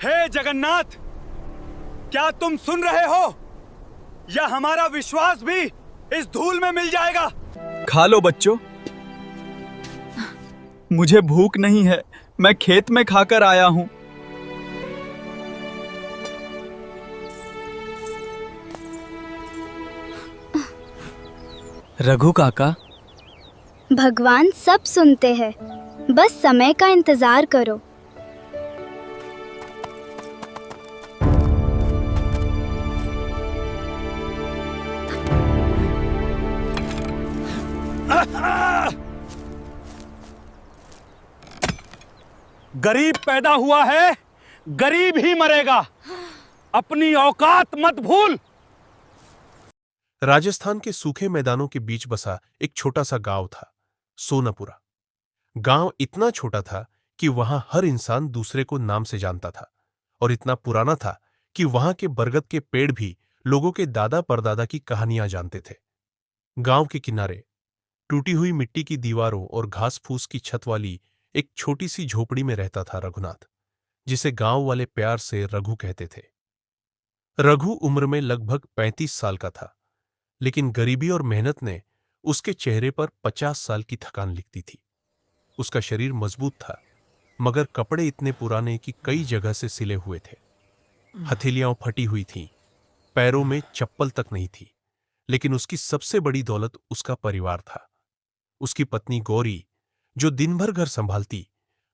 हे जगन्नाथ, क्या तुम सुन रहे हो? या हमारा विश्वास भी इस धूल में मिल जाएगा? खा लो बच्चों, मुझे भूख नहीं है, मैं खेत में खाकर आया हूँ। रघु काका, भगवान सब सुनते हैं, बस समय का इंतजार करो। गरीब पैदा हुआ है, गरीब ही मरेगा। अपनी औकात मत भूल। राजस्थान के सूखे मैदानों के बीच बसा एक छोटा सा गांव था, सोनापुरा। गांव इतना छोटा था कि वहां हर इंसान दूसरे को नाम से जानता था, और इतना पुराना था कि वहां के बरगद के पेड़ भी लोगों के दादा परदादा की कहानियां जानते थे। गांव के किनारे टूटी हुई मिट्टी की दीवारों और घास फूस की छत वाली एक छोटी सी झोपड़ी में रहता था रघुनाथ, जिसे गांव वाले प्यार से रघु कहते थे। रघु उम्र में लगभग 35 साल का था, लेकिन गरीबी और मेहनत ने उसके चेहरे पर 50 साल की थकान लिखती थी। उसका शरीर मजबूत था, मगर कपड़े इतने पुराने कि कई जगह से सिले हुए थे। हथेलियां फटी हुई थीं, पैरों में चप्पल तक नहीं थी। लेकिन उसकी सबसे बड़ी दौलत उसका परिवार था। उसकी पत्नी गौरी, जो दिन भर घर संभालती,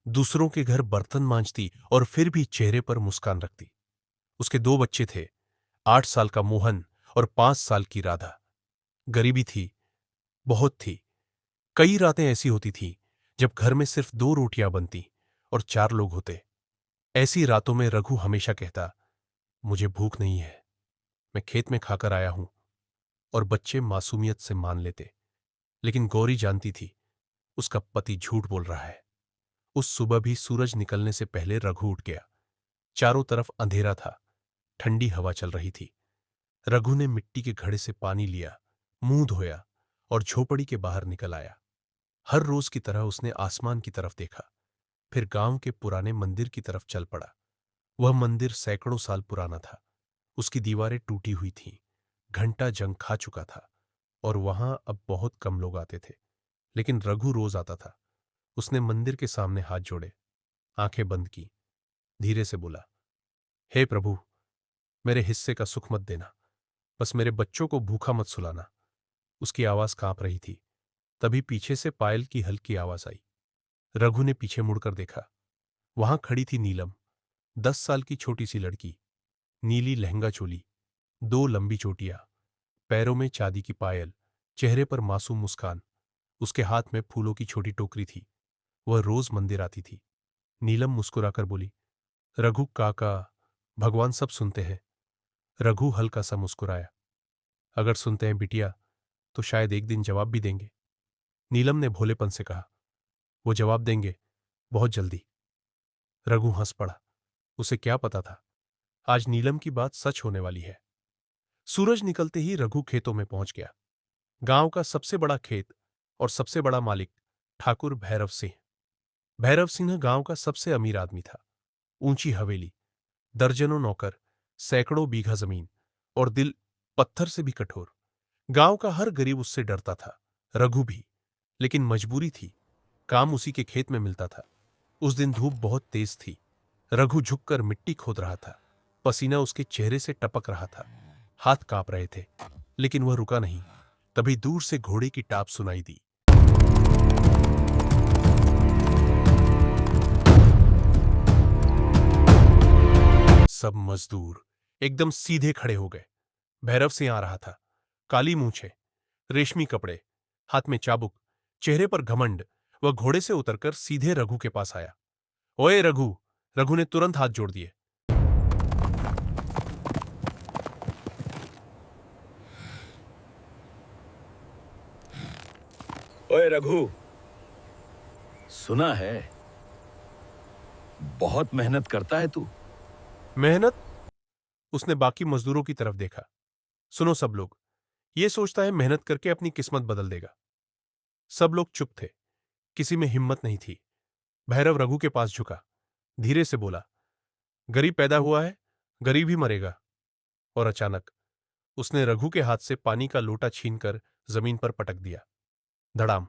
दूसरों के घर बर्तन मांजती और फिर भी चेहरे पर मुस्कान रखती। उसके 2 बच्चे थे, 8 साल का मोहन और 5 साल की राधा। गरीबी थी, बहुत थी। कई रातें ऐसी होती थीं जब घर में सिर्फ 2 रोटियां बनती और 4 लोग होते। ऐसी रातों में रघु हमेशा कहता, मुझे भूख नहीं है, मैं खेत में खाकर आया हूं, और बच्चे मासूमियत से मान लेते। लेकिन गौरी जानती थी उसका पति झूठ बोल रहा है। उस सुबह भी सूरज निकलने से पहले रघु उठ गया। चारों तरफ अंधेरा था, ठंडी हवा चल रही थी। रघु ने मिट्टी के घड़े से पानी लिया, मुंह धोया और झोपड़ी के बाहर निकल आया। हर रोज की तरह उसने आसमान की तरफ देखा, फिर गांव के पुराने मंदिर की तरफ चल पड़ा। वह मंदिर सैकड़ों साल पुराना था। उसकी दीवारें टूटी हुई थीं, घंटा जंग खा चुका था, और वहां अब बहुत कम लोग आते थे। लेकिन रघु रोज आता था। उसने मंदिर के सामने हाथ जोड़े, आंखें बंद की, धीरे से बोला, हे प्रभु, मेरे हिस्से का सुख मत देना, बस मेरे बच्चों को भूखा मत सुलाना। उसकी आवाज कांप रही थी। तभी पीछे से पायल की हल्की आवाज आई। रघु ने पीछे मुड़कर देखा। वहां खड़ी थी नीलम, 10 साल की छोटी सी लड़की। नीली लहंगा चोली, 2 लंबी चोटियां, पैरों में चांदी की पायल, चेहरे पर मासूम मुस्कान। उसके हाथ में फूलों की छोटी टोकरी थी। वह रोज मंदिर आती थी। नीलम मुस्कुराकर बोली, रघु काका, भगवान सब सुनते हैं। रघु हल्का सा मुस्कुराया, अगर सुनते हैं बिटिया, तो शायद एक दिन जवाब भी देंगे। नीलम ने भोलेपन से कहा, वो जवाब देंगे, बहुत जल्दी। रघु हंस पड़ा। उसे क्या पता था, आज नीलम की बात सच होने वाली है। सूरज निकलते ही रघु खेतों में पहुंच गया। गांव का सबसे बड़ा खेत और सबसे बड़ा मालिक ठाकुर भैरव सिंह। भैरव सिंह गांव का सबसे अमीर आदमी था। ऊंची हवेली, दर्जनों नौकर, सैकड़ों बीघा जमीन, और दिल पत्थर से भी कठोर। गांव का हर गरीब उससे डरता था, रघु भी। लेकिन मजबूरी थी, काम उसी के खेत में मिलता था। उस दिन धूप बहुत तेज थी। रघु झुककर मिट्टी खोद रहा था। पसीना उसके चेहरे से टपक रहा था, हाथ कांप रहे थे। लेकिन वह रुका नहीं। तभी दूर से घोड़े की टाप सुनाई दी। सब मजदूर एकदम सीधे खड़े हो गए। भैरव सिंह आ रहा था, काली मूंछें, रेशमी कपड़े, हाथ में चाबुक, चेहरे पर घमंड। वह घोड़े से उतरकर सीधे रघु के पास आया। ओए रघु! रघु ने तुरंत हाथ जोड़ दिए। ओए रघु, सुना है बहुत मेहनत करता है तू। मेहनत? उसने बाकी मजदूरों की तरफ देखा। सुनो सब लोग, ये सोचता है मेहनत करके अपनी किस्मत बदल देगा। सब लोग चुप थे, किसी में हिम्मत नहीं थी। भैरव रघु के पास झुका, धीरे से बोला, गरीब पैदा हुआ है, गरीब ही मरेगा। और अचानक उसने रघु के हाथ से पानी का लोटा छीनकर जमीन पर पटक दिया। धड़ाम,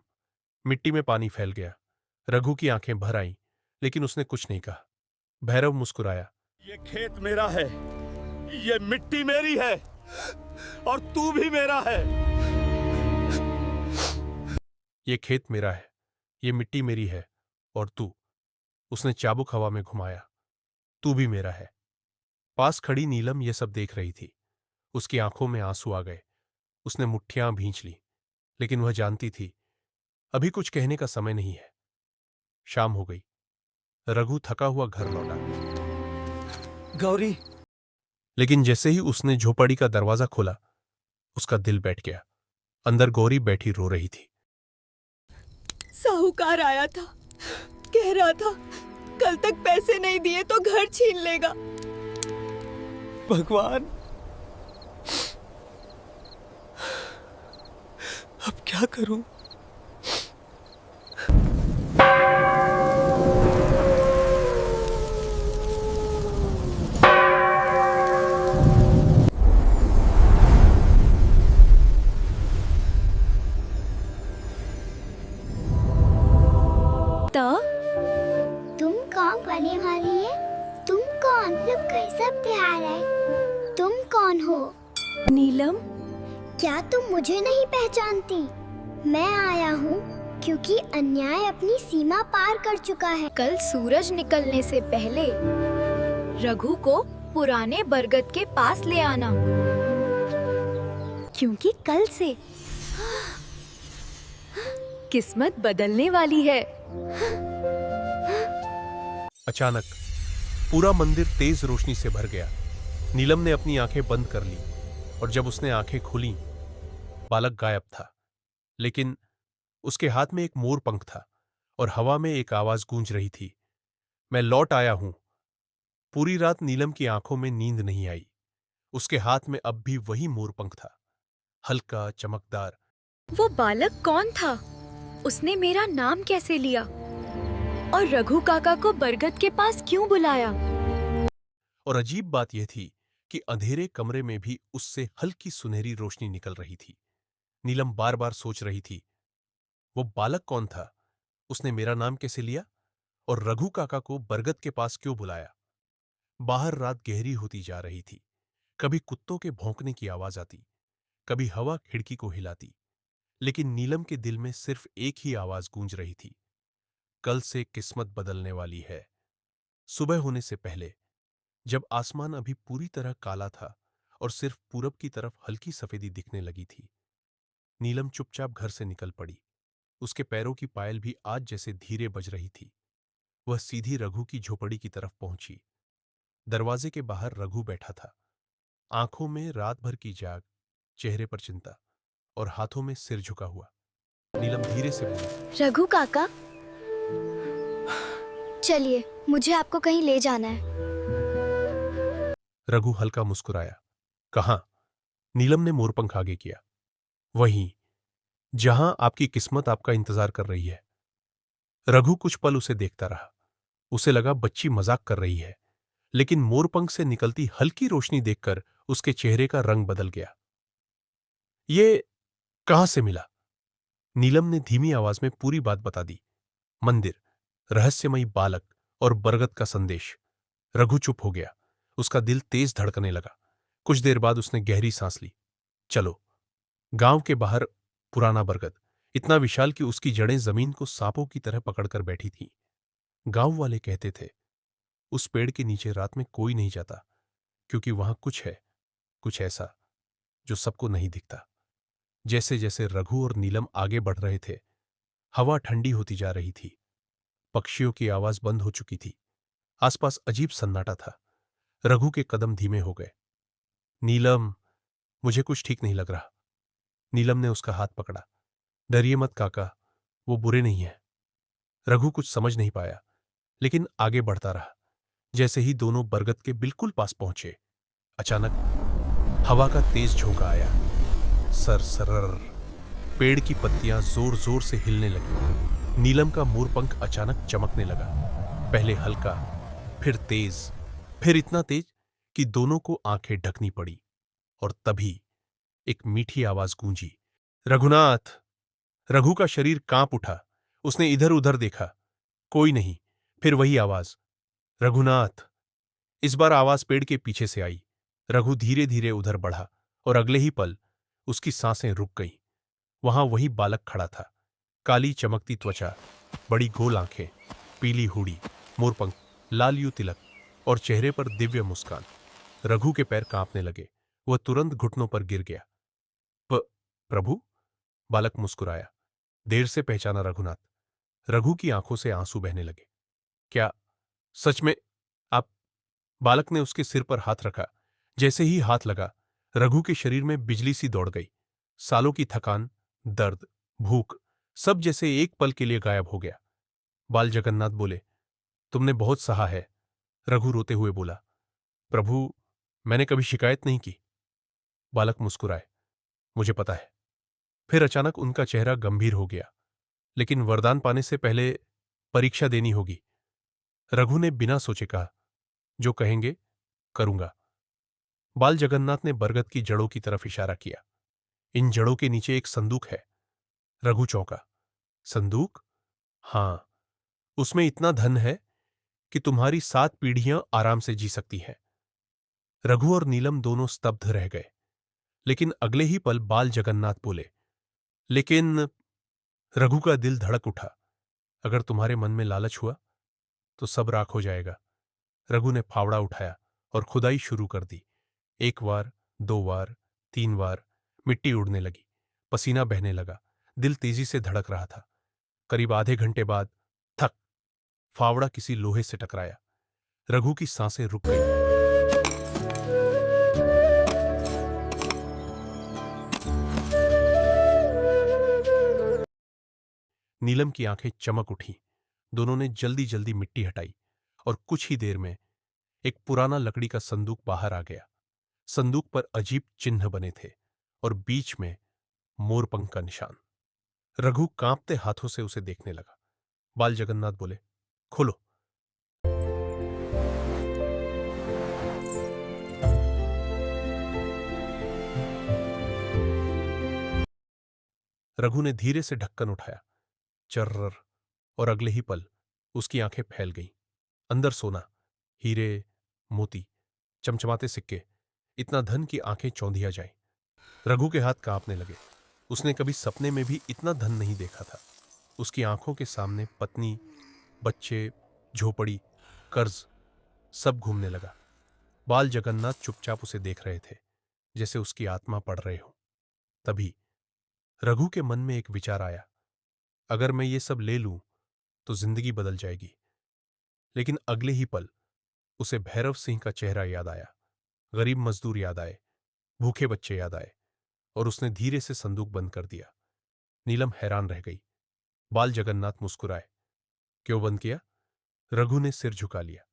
मिट्टी में पानी फैल गया। रघु की आंखें भर आईं, लेकिन उसने कुछ नहीं कहा। भैरव मुस्कुराया। ये खेत मेरा है, ये मिट्टी मेरी है, और तू भी मेरा है। ये खेत मेरा है, ये मिट्टी मेरी है, और तू, उसने चाबुक हवा में घुमाया, तू भी मेरा है। पास खड़ी नीलम यह सब देख रही थी। उसकी आंखों में आंसू आ गए। उसने मुट्ठियां भींच ली, लेकिन वह जानती थी अभी कुछ कहने का समय नहीं है। शाम हो गई। रघु थका हुआ घर लौटा, गौरी, लेकिन जैसे ही उसने झोपड़ी का दरवाजा खोला, उसका दिल बैठ गया। अंदर गौरी बैठी रो रही थी। साहूकार आया था, कह रहा था कल तक पैसे नहीं दिए तो घर छीन लेगा। भगवान, अब क्या करूं? तुम कौन बने वाली है? तुम कौन? जब कैसा प्यार है? तुम कौन हो? नीलम, क्या तुम मुझे नहीं पहचानती? मैं आया हूँ क्योंकि अन्याय अपनी सीमा पार कर चुका है। कल सूरज निकलने से पहले रघु को पुराने बरगद के पास ले आना, क्योंकि कल से किस्मत बदलने वाली है। अचानक पूरा मंदिर तेज रोशनी से भर गया। नीलम ने अपनी आंखें बंद कर ली, और जब उसने आंखें खोलीं, बालक गायब था। लेकिन उसके हाथ में एक मोर पंख था, और हवा में एक आवाज गूंज रही थी, मैं लौट आया हूं। पूरी रात नीलम की आंखों में नींद नहीं आई। उसके हाथ में अब भी वही मोर पंख था, हल्का, चमकदार। वो बालक कौन था? उसने मेरा नाम कैसे लिया? और रघु काका को बरगद के पास क्यों बुलाया? और अजीब बात यह थी कि अंधेरे कमरे में भी उससे हल्की सुनहरी रोशनी निकल रही थी। नीलम बार बार सोच रही थी, वो बालक कौन था? उसने मेरा नाम कैसे लिया? और रघु काका को बरगद के पास क्यों बुलाया? बाहर रात गहरी होती जा रही थी। कभी कुत्तों के भौंकने की आवाज आती, कभी हवा खिड़की को हिलाती, लेकिन नीलम के दिल में सिर्फ एक ही आवाज गूंज रही थी, कल से किस्मत बदलने वाली है। सुबह होने से पहले, जब आसमान अभी पूरी तरह काला था और सिर्फ पूरब की तरफ हल्की सफेदी दिखने लगी थी, नीलम चुपचाप घर से निकल पड़ी। उसके पैरों की पायल भी आज जैसे धीरे बज रही थी। वह सीधी रघु की झोपड़ी की तरफ पहुंची। दरवाजे के बाहर रघु बैठा था, आंखों में रात भर की जाग, चेहरे पर चिंता, और हाथों में सिर झुका हुआ। नीलम धीरे से बोली, रघु काका, चलिए, मुझे आपको कहीं ले जाना है। रघु हल्का मुस्कुराया। कहां? नीलम ने मोरपंख आगे किया। वहीं, जहां आपकी किस्मत आपका इंतजार कर रही है। रघु कुछ पल उसे देखता रहा। उसे लगा बच्ची मजाक कर रही है, लेकिन मोरपंख से निकलती हल्की रोशनी देखकर उसके चेहरे का रंग बदल गया। ये कहां से मिला? नीलम ने धीमी आवाज में पूरी बात बता दी। मंदिर, रहस्यमयी बालक और बरगद का संदेश। रघु चुप हो गया। उसका दिल तेज धड़कने लगा। कुछ देर बाद उसने गहरी सांस ली। चलो। गांव के बाहर पुराना बरगद, इतना विशाल कि उसकी जड़ें जमीन को सांपों की तरह पकड़कर बैठी थीं। गांव वाले कहते थे, उस पेड़ के नीचे रात में कोई नहीं जाता, क्योंकि वहां कुछ है, कुछ ऐसा जो सबको नहीं दिखता। जैसे जैसे रघु और नीलम आगे बढ़ रहे थे, हवा ठंडी होती जा रही थी। पक्षियों की आवाज बंद हो चुकी थी। आसपास अजीब सन्नाटा था। रघु के कदम धीमे हो गए। नीलम, मुझे कुछ ठीक नहीं लग रहा। नीलम ने उसका हाथ पकड़ा। डरिए मत काका, वो बुरे नहीं है। रघु कुछ समझ नहीं पाया, लेकिन आगे बढ़ता रहा। जैसे ही दोनों बरगद के बिल्कुल पास पहुंचे, अचानक हवा का तेज झोंका आया। सरसरर, पेड़ की पत्तियां जोर जोर से हिलने लगी। नीलम का मोरपंख अचानक चमकने लगा, पहले हल्का, फिर तेज, फिर इतना तेज कि दोनों को आंखें ढकनी पड़ी, और तभी एक मीठी आवाज गूंजी, रघुनाथ। रघु का शरीर कांप उठा। उसने इधर उधर देखा, कोई नहीं। फिर वही आवाज, रघुनाथ। इस बार आवाज पेड़ के पीछे से आई। रघु धीरे धीरे उधर बढ़ा और अगले ही पल उसकी सांसें रुक गईं। वहां वही बालक खड़ा था, काली चमकती त्वचा, बड़ी गोल आंखें, पीली हुडी, मोरपंख, लाल तिलक और चेहरे पर दिव्य मुस्कान। रघु के पैर कांपने लगे। वह तुरंत घुटनों पर गिर गया। प्रभु? बालक मुस्कुराया। देर से पहचाना रघुनाथ। रघु की आंखों से आंसू बहने लगे। क्या सच में आप? बालक ने उसके सिर पर हाथ रखा। जैसे ही हाथ लगा, रघु के शरीर में बिजली सी दौड़ गई। सालों की थकान, दर्द, भूख, सब जैसे एक पल के लिए गायब हो गया। बाल जगन्नाथ बोले, तुमने बहुत सहा है। रघु रोते हुए बोला, प्रभु, मैंने कभी शिकायत नहीं की। बालक मुस्कुराए, मुझे पता है। फिर अचानक उनका चेहरा गंभीर हो गया। लेकिन वरदान पाने से पहले परीक्षा देनी होगी। रघु ने बिना सोचे कहा, जो कहेंगे करूंगा। बाल जगन्नाथ ने बरगद की जड़ों की तरफ इशारा किया। इन जड़ों के नीचे एक संदूक है। रघु चौंका। संदूक? हां, उसमें इतना धन है कि तुम्हारी 7 पीढ़ियां आराम से जी सकती हैं। रघु और नीलम दोनों स्तब्ध रह गए। लेकिन अगले ही पल बाल जगन्नाथ बोले, लेकिन रघु का दिल धड़क उठा। अगर तुम्हारे मन में लालच हुआ तो सब राख हो जाएगा। रघु ने फावड़ा उठाया और खुदाई शुरू कर दी। 1 बार, 2 बार, 3 बार। मिट्टी उड़ने लगी, पसीना बहने लगा, दिल तेजी से धड़क रहा था। करीब आधे घंटे बाद थक, फावड़ा किसी लोहे से टकराया। रघु की सांसें रुक गई। नीलम की आंखें चमक उठीं। दोनों ने जल्दी जल्दी मिट्टी हटाई और कुछ ही देर में एक पुराना लकड़ी का संदूक बाहर आ गया। संदूक पर अजीब चिन्ह बने थे और बीच में मोरपंख का निशान। रघु कांपते हाथों से उसे देखने लगा। बाल जगन्नाथ बोले, खोलो। रघु ने धीरे से ढक्कन उठाया। चर्र, और अगले ही पल उसकी आंखें फैल गईं। अंदर सोना, हीरे, मोती, चमचमाते सिक्के, इतना धन की आंखें चौंधिया जाए। रघु के हाथ कांपने लगे। उसने कभी सपने में भी इतना धन नहीं देखा था। उसकी आंखों के सामने पत्नी, बच्चे, झोपड़ी, कर्ज, सब घूमने लगा। बाल जगन्नाथ चुपचाप उसे देख रहे थे, जैसे उसकी आत्मा पढ़ रहे हो। तभी रघु के मन में एक विचार आया, अगर मैं ये सब ले लूं तो जिंदगी बदल जाएगी। लेकिन अगले ही पल उसे भैरव सिंह का चेहरा याद आया, गरीब मजदूर याद आए, भूखे बच्चे याद आए, और उसने धीरे से संदूक बंद कर दिया। नीलम हैरान रह गई। बाल जगन्नाथ मुस्कुराए। क्यों बंद किया? रघु ने सिर झुका लिया।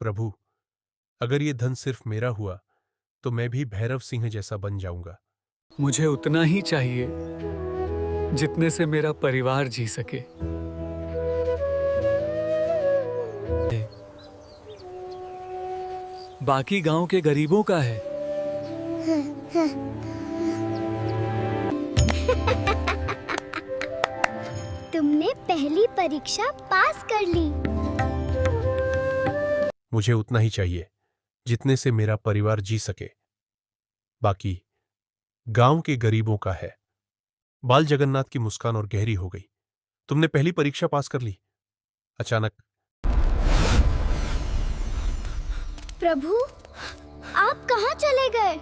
प्रभु, अगर ये धन सिर्फ मेरा हुआ तो मैं भी भैरव सिंह जैसा बन जाऊंगा। मुझे उतना ही चाहिए जितने से मेरा परिवार जी सके। बाकी गांव के गरीबों का है। तुमने पहली परीक्षा पास कर ली। मुझे उतना ही चाहिए जितने से मेरा परिवार जी सके। बाकी गांव के गरीबों का है। बाल जगन्नाथ की मुस्कान और गहरी हो गई। तुमने पहली परीक्षा पास कर ली। अचानक, प्रभु, आप कहाँ चले गए?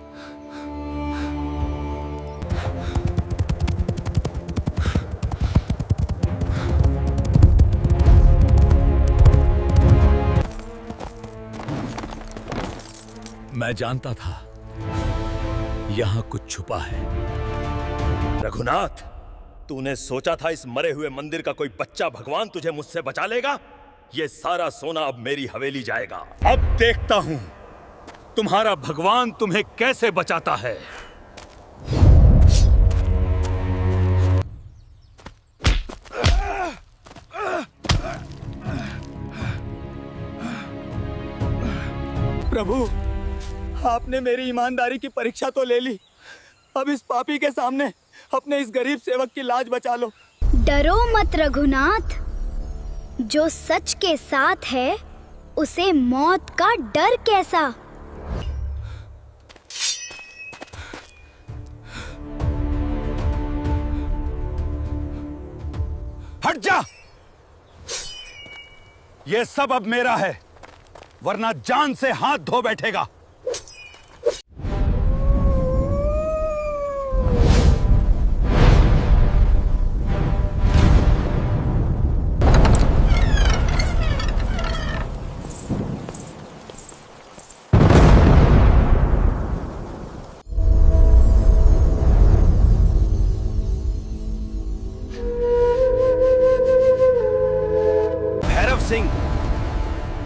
मैं जानता था यहां कुछ छुपा है। रघुनाथ, तूने सोचा था इस मरे हुए मंदिर का कोई बच्चा भगवान तुझे मुझसे बचा लेगा? ये सारा सोना अब मेरी हवेली जाएगा। अब देखता हूं तुम्हारा भगवान तुम्हें कैसे बचाता है। प्रभु, आपने मेरी ईमानदारी की परीक्षा तो ले ली, अब इस पापी के सामने अपने इस गरीब सेवक की लाज बचा लो। डरो मत रघुनाथ, जो सच के साथ है उसे मौत का डर कैसा। हट जा! ये सब अब मेरा है, वरना जान से हाथ धो बैठेगा।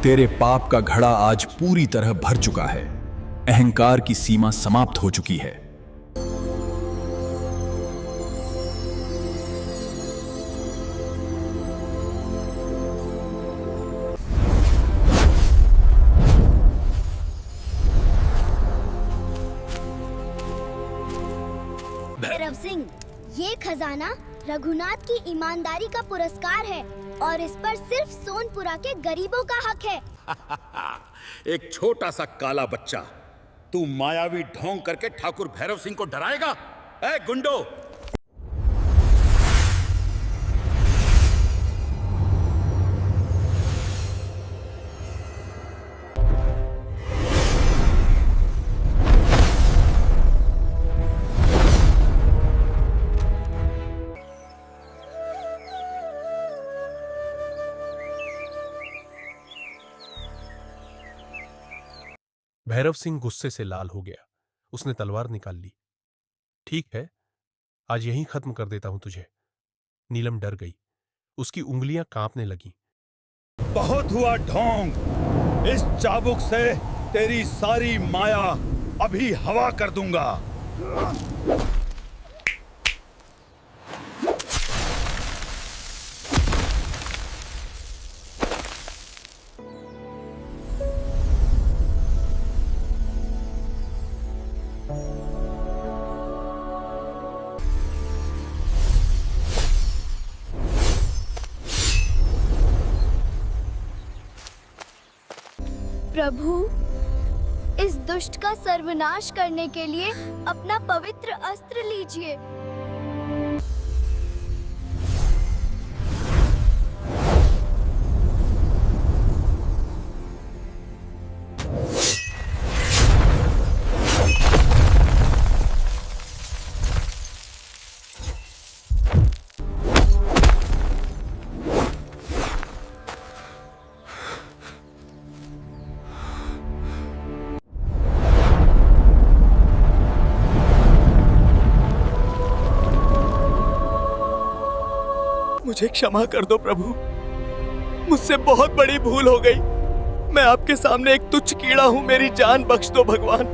तेरे पाप का घड़ा आज पूरी तरह भर चुका है। अहंकार की सीमा समाप्त हो चुकी है। भैरव सिंह, ये खजाना रघुनाथ की ईमानदारी का पुरस्कार है और इस पर सिर्फ सोनपुरा के गरीबों का हक है। एक छोटा सा काला बच्चा, तू मायावी ढोंग करके ठाकुर भैरव सिंह को डराएगा? ए गुंडो! भैरव सिंह गुस्से से लाल हो गया। उसने तलवार निकाल ली। ठीक है, आज यहीं खत्म कर देता हूं तुझे। नीलम डर गई, उसकी उंगलियां कांपने लगीं। बहुत हुआ ढोंग, इस चाबुक से तेरी सारी माया अभी हवा कर दूंगा। प्रभु, इस दुष्ट का सर्वनाश करने के लिए अपना पवित्र अस्त्र लीजिए। मुझे क्षमा कर दो प्रभु, मुझसे बहुत बड़ी भूल हो गई। मैं आपके सामने एक तुच्छ कीड़ा हूं, मेरी जान बख्श दो भगवान।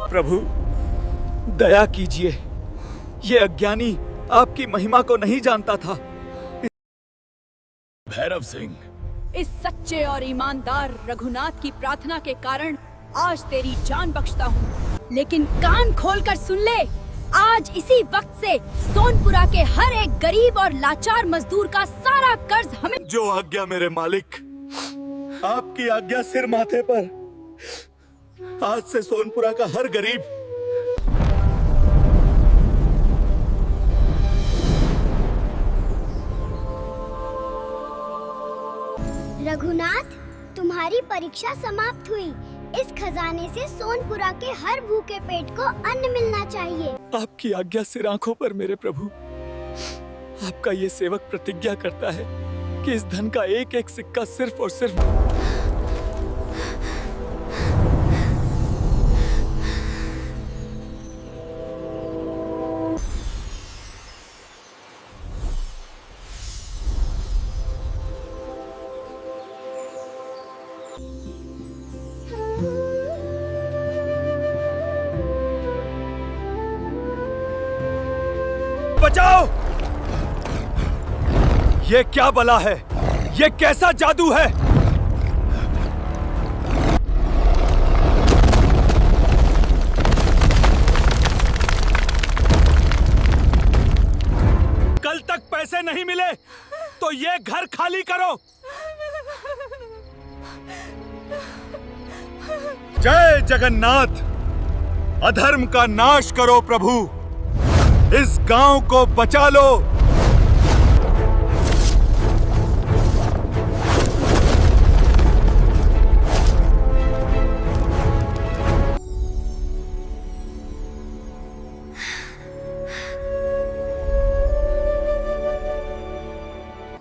प्रभु, दया कीजिए, ये अज्ञानी आपकी महिमा को नहीं जानता था। भैरव सिंह, इस सच्चे और ईमानदार रघुनाथ की प्रार्थना के कारण आज तेरी जान बख्शता हूँ। लेकिन कान खोलकर सुन ले, आज इसी वक्त से सोनपुरा के हर एक गरीब और लाचार मजदूर का सारा कर्ज हमें। जो आज्ञा मेरे मालिक, आपकी आज्ञा सिर माथे पर। आज से सोनपुरा का हर गरीब। रघुनाथ, तुम्हारी परीक्षा समाप्त हुई। इस खजाने से सोनपुरा के हर भूखे पेट को अन्न मिलना चाहिए। आपकी आज्ञा सिर आंखों पर मेरे प्रभु। आपका ये सेवक प्रतिज्ञा करता है कि इस धन का एक एक सिक्का सिर्फ और सिर्फ बचाओ! ये क्या बला है? ये कैसा जादू है? कल तक पैसे नहीं मिले तो ये घर खाली करो। जय जगन्नाथ। अधर्म का नाश करो प्रभु, इस गांव को बचा लो।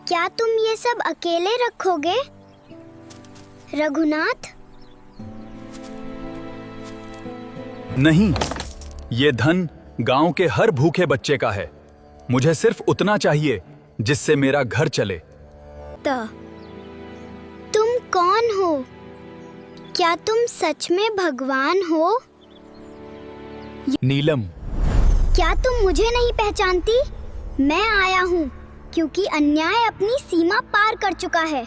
क्या तुम ये सब अकेले रखोगे रघुनाथ? नहीं, ये धन गांव के हर भूखे बच्चे का है। मुझे सिर्फ उतना चाहिए जिससे मेरा घर चले। तुम कौन हो? क्या तुम सच में भगवान हो? नीलम, क्या तुम मुझे नहीं पहचानती? मैं आया हूँ क्योंकि अन्याय अपनी सीमा पार कर चुका है।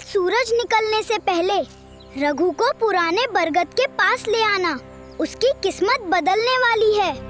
सूरज निकलने से पहले रघु को पुराने बरगद के पास ले आना। उसकी किस्मत बदलने वाली है।